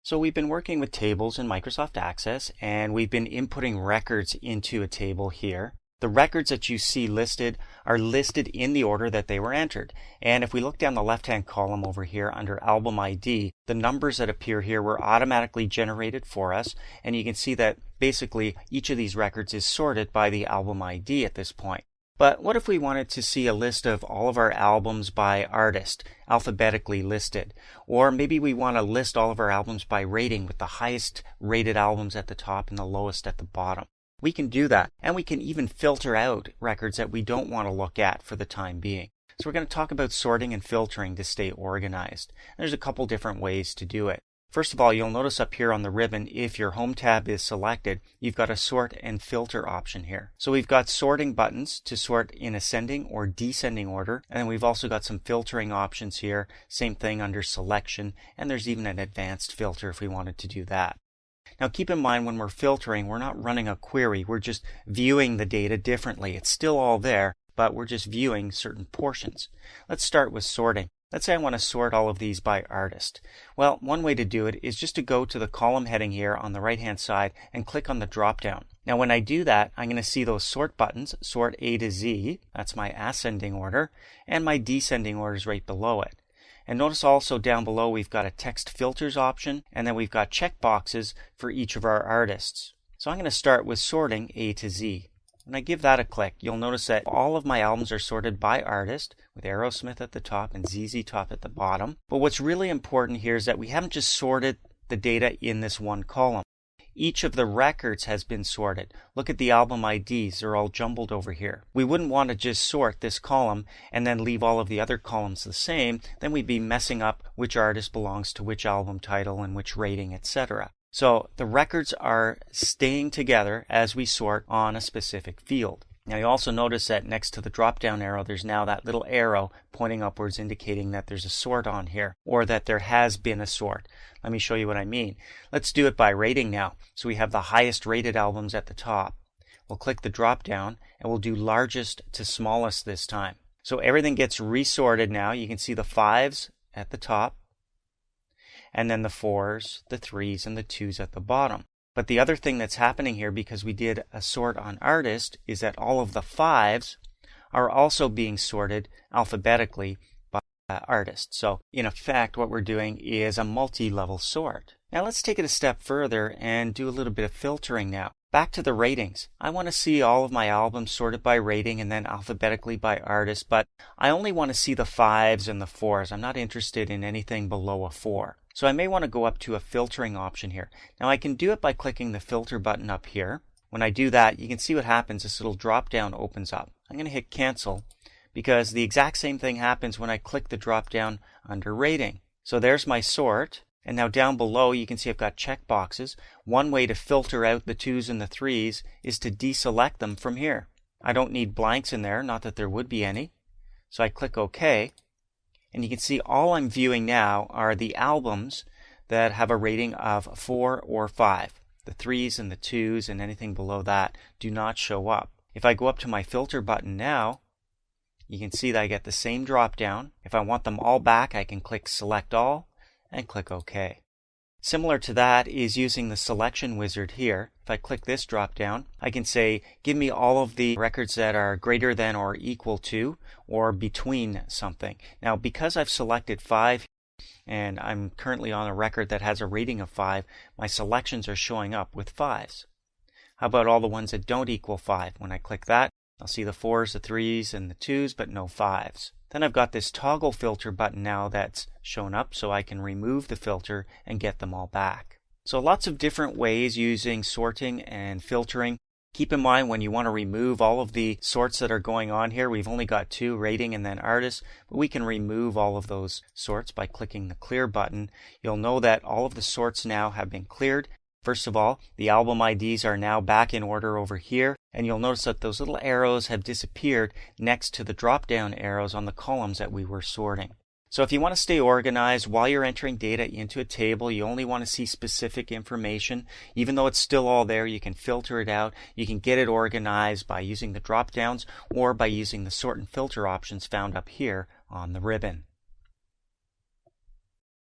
So we've been working with tables in Microsoft Access, and we've been inputting records into a table here. The records that you see listed are listed in the order that they were entered. And if we look down the left-hand column over here under Album ID, the numbers that appear here were automatically generated for us. And you can see that basically each of these records is sorted by the Album ID at this point. But what if we wanted to see a list of all of our albums by artist, alphabetically listed? Or maybe we want to list all of our albums by rating with the highest rated albums at the top and the lowest at the bottom. We can do that, and we can even filter out records that we don't want to look at for the time being. So we're going to talk about sorting and filtering to stay organized. There's a couple different ways to do it. First of all, you'll notice up here on the ribbon, if your Home tab is selected, you've got a sort and filter option here. So we've got sorting buttons to sort in ascending or descending order, and then we've also got some filtering options here. Same thing under selection, and there's even an advanced filter if we wanted to do that. Now keep in mind when we're filtering, we're not running a query, we're just viewing the data differently. It's still all there, but we're just viewing certain portions. Let's start with sorting. Let's say I want to sort all of these by artist. Well, one way to do it is just to go to the column heading here on the right hand side and click on the drop down. Now when I do that, I'm going to see those sort buttons, sort A to Z, that's my ascending order, and my descending order is right below it. And notice also down below we've got a text filters option, and then we've got checkboxes for each of our artists. So I'm going to start with sorting A to Z. When I give that a click, you'll notice that all of my albums are sorted by artist, with Aerosmith at the top and ZZ Top at the bottom. But what's really important here is that we haven't just sorted the data in this one column. Each of the records has been sorted. Look at the album IDs, they're all jumbled over here. We wouldn't want to just sort this column and then leave all of the other columns the same, then we'd be messing up which artist belongs to which album title and which rating, etc. So the records are staying together as we sort on a specific field. Now you also notice that next to the drop down arrow there's now that little arrow pointing upwards indicating that there's a sort on here, or that there has been a sort. Let me show you what I mean. Let's do it by rating now. So we have the highest rated albums at the top. We'll click the drop down and we'll do largest to smallest this time. So everything gets resorted now. You can see the 5s at the top, and then the 4s, the 3s, and the 2s at the bottom. But the other thing that's happening here, because we did a sort on artist, is that all of the 5s are also being sorted alphabetically by artist. So in effect, what we're doing is a multi-level sort. Now let's take it a step further and do a little bit of filtering now. Back to the ratings. I want to see all of my albums sorted by rating and then alphabetically by artist, but I only want to see the 5s and the 4s. I'm not interested in anything below a 4. So I may want to go up to a filtering option here. Now I can do it by clicking the filter button up here. When I do that, you can see what happens. This little drop down opens up. I'm going to hit cancel because the exact same thing happens when I click the drop down under rating. So there's my sort. And now down below you can see I've got checkboxes. One way to filter out the 2s and the 3s is to deselect them from here. I don't need blanks in there, not that there would be any. So I click OK. And you can see all I'm viewing now are the albums that have a rating of 4 or 5. The 3s and the 2s and anything below that do not show up. If I go up to my filter button now, you can see that I get the same drop down. If I want them all back, I can click Select All and click OK. Similar to that is using the selection wizard here. If I click this drop down, I can say, give me all of the records that are greater than or equal to or between something. Now, because I've selected 5 and I'm currently on a record that has a rating of 5, my selections are showing up with 5s. How about all the ones that don't equal 5? When I click that, I'll see the 4s, the 3s, and the 2s, but no 5s. Then I've got this toggle filter button now that's shown up so I can remove the filter and get them all back. So lots of different ways using sorting and filtering. Keep in mind when you want to remove all of the sorts that are going on here, we've only got 2, rating and then artist, but we can remove all of those sorts by clicking the clear button. You'll know that all of the sorts now have been cleared. First of all, the album IDs are now back in order over here, and you'll notice that those little arrows have disappeared next to the drop-down arrows on the columns that we were sorting. So if you want to stay organized while you're entering data into a table, you only want to see specific information. Even though it's still all there, you can filter it out. You can get it organized by using the drop-downs or by using the sort and filter options found up here on the ribbon.